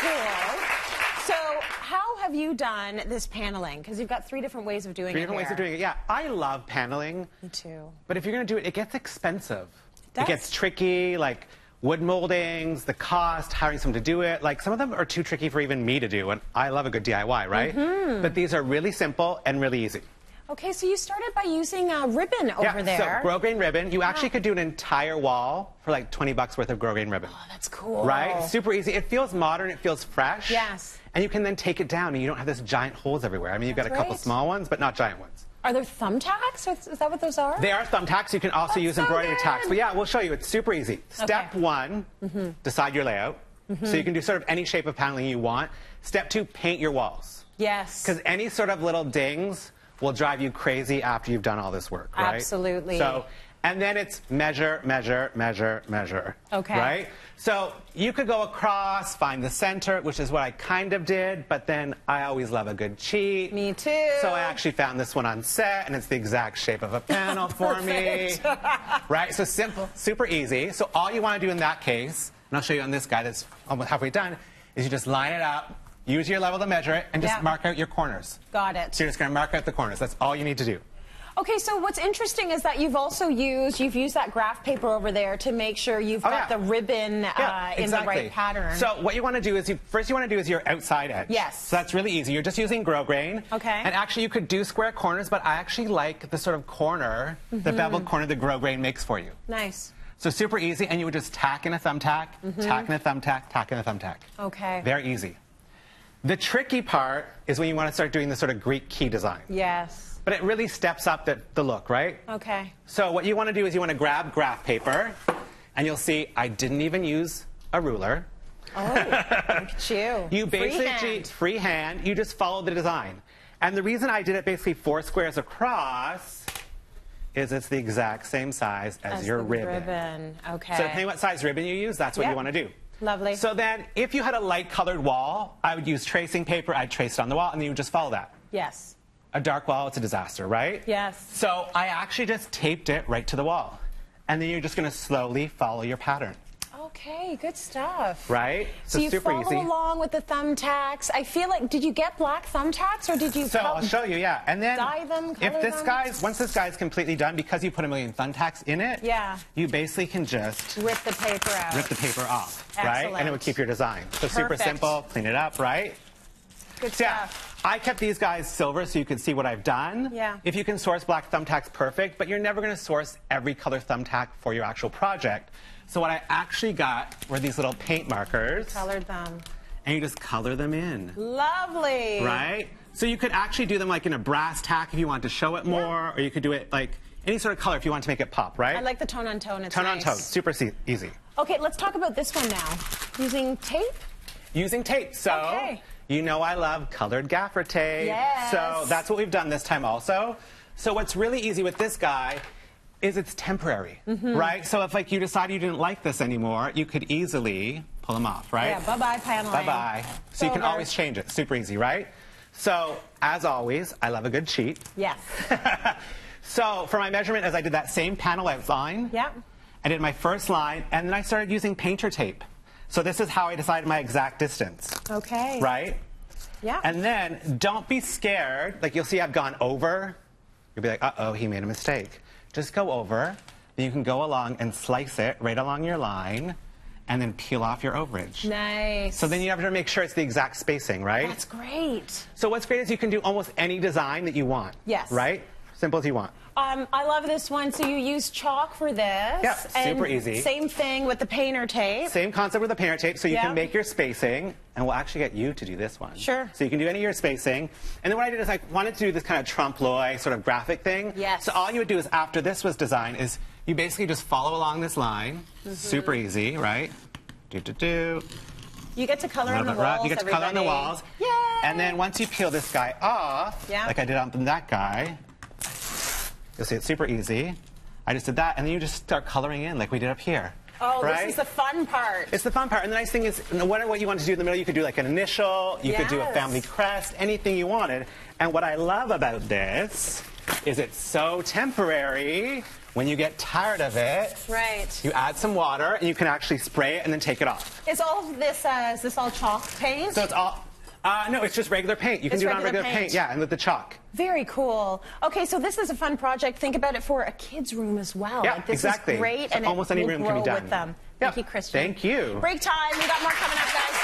cool. So how have you done this paneling? Because you've got 3 different ways of doing it. 3 different ways of doing it, yeah. I love paneling. Me too. But if you're going to do it, it gets expensive. It gets tricky, like wood moldings, the cost, hiring someone to do it. Like some of them are too tricky for even me to do, and I love a good DIY, right? But these are really simple and really easy. Okay, so you started by using ribbon over there. Yeah, so grosgrain ribbon. You actually could do an entire wall for like 20 bucks worth of grosgrain ribbon. Oh, that's cool. Right? Super easy. It feels modern. It feels fresh. Yes. And you can then take it down, and you don't have this giant holes everywhere. I mean, you've got a couple small ones, but not giant ones. Are there thumbtacks? Is that what those are? They are thumbtacks. You can also use embroidery tacks. But yeah, we'll show you. It's super easy. Step 1, decide your layout. So you can do sort of any shape of paneling you want. Step 2, paint your walls. Yes. Because any sort of little dings will drive you crazy after you've done all this work, right? Absolutely. So, and then it's measure, measure, measure, measure. Okay. Right? So you could go across, find the center, which is what I kind of did, but then I always love a good cheat. Me too. So I actually found this one on set, and it's the exact shape of a panel for me. Right? So simple, super easy. So all you want to do in that case, and I'll show you on this guy that's almost halfway done, is you just line it up, use your level to measure it, and just mark out your corners. Got it. So you're just going to mark out the corners. That's all you need to do. Okay, so what's interesting is that you've used that graph paper over there to make sure you've got the ribbon in the right pattern. So what you want to do is, first you want to do is your outside edge. Yes. So that's really easy. You're just using grosgrain. Okay. And actually you could do square corners, but I actually like the sort of corner, the beveled corner the grosgrain makes for you. Nice. So super easy, and you would just tack in a thumbtack, tack in a thumbtack, tack in a thumbtack. Okay. Very easy. The tricky part is when you want to start doing the sort of Greek key design. Yes. But it really steps up the look, right? Okay. So what you want to do is you want to grab graph paper, and you'll see I didn't even use a ruler. Oh, look at you. You basically, freehand, you just follow the design. And the reason I did it basically 4 squares across is it's the exact same size as your ribbon. Okay. So depending what size ribbon you use, that's what you want to do. Lovely. So then, if you had a light colored wall, I would use tracing paper. I'd trace it on the wall, and then you would just follow that. Yes. A dark wall, it's a disaster, right? Yes. So I actually just taped it right to the wall. And then you're just going to slowly follow your pattern. Okay, good stuff. Right? So you super follow easy. along with the thumbtacks. I feel like, did you get black thumbtacks, or did you I'll show you, yeah. And then dye them, if this guy's, once this guy's completely done, because you put a million thumbtacks in it, you basically can just rip the paper out. Rip the paper off, Excellent. right? And it would keep your design. So super simple, clean it up, right? Good stuff. Yeah, I kept these guys silver so you could see what I've done. Yeah. If you can source black thumbtacks, perfect, but you're never going to source every color thumbtack for your actual project. So what I actually got were these little paint markers. Colored them. And you just color them in. Lovely. Right? So you could actually do them like in a brass tack if you want to show it more, or you could do it like any sort of color if you want to make it pop, right? I like the tone on tone. It's tone nice. on tone. Super easy. Okay, let's talk about this one now. Using tape? Using tape. So, you know I love colored gaffer tape. Yes. So that's what we've done this time also. So what's really easy with this guy is it's temporary, right? So if like you decide you didn't like this anymore, you could easily pull them off, right? Yeah, bye-bye paneling. Bye-bye. So you can always change it. Super easy, right? So, as always, I love a good cheat. Yes. So for my measurement, as I did that same panel outline, I did my first line, and then I started using painter tape. So this is how I decided my exact distance. Okay. Right? Yeah. And then don't be scared. Like you'll see I've gone over. You'll be like, uh-oh, he made a mistake. Just go over. Then you can go along and slice it right along your line, and then peel off your overage. Nice. So then you have to make sure it's the exact spacing, right? That's great. So what's great is you can do almost any design that you want. Yes. Right? Simple as you want. I love this one. So you use chalk for this. Yeah, super easy. Same thing with the painter tape. Same concept with the painter tape. So you can make your spacing, and we'll actually get you to do this one. Sure. So you can do any of your spacing. And then what I did is I wanted to do this kind of trompe-l'oeil sort of graphic thing. Yes. So all you would do is after this was designed is you basically just follow along this line. Super easy, right? Do-do-do. You get to color on the walls, You get to color on the walls. Yay! And then once you peel this guy off, like I did on that guy, you'll see it's super easy. I just did that, and then you just start coloring in like we did up here. Oh, this is the fun part. It's the fun part. And the nice thing is, what you want to do in the middle, you could do like an initial, you could do a family crest, anything you wanted. And what I love about this is it's so temporary. When you get tired of it, right, you add some water and you can actually spray it and then take it off. Is all of this, is this all chalk paint? So it's all, no, it's just regular paint. You can do it on regular paint, yeah, and with the chalk. Very cool. Okay, so this is a fun project. Think about it for a kid's room as well. Yeah, like, this exactly. is great, So and almost it any will room grow can be done. with them. Yeah. Thank you, Christian. Thank you. Break time. We got more coming up, guys.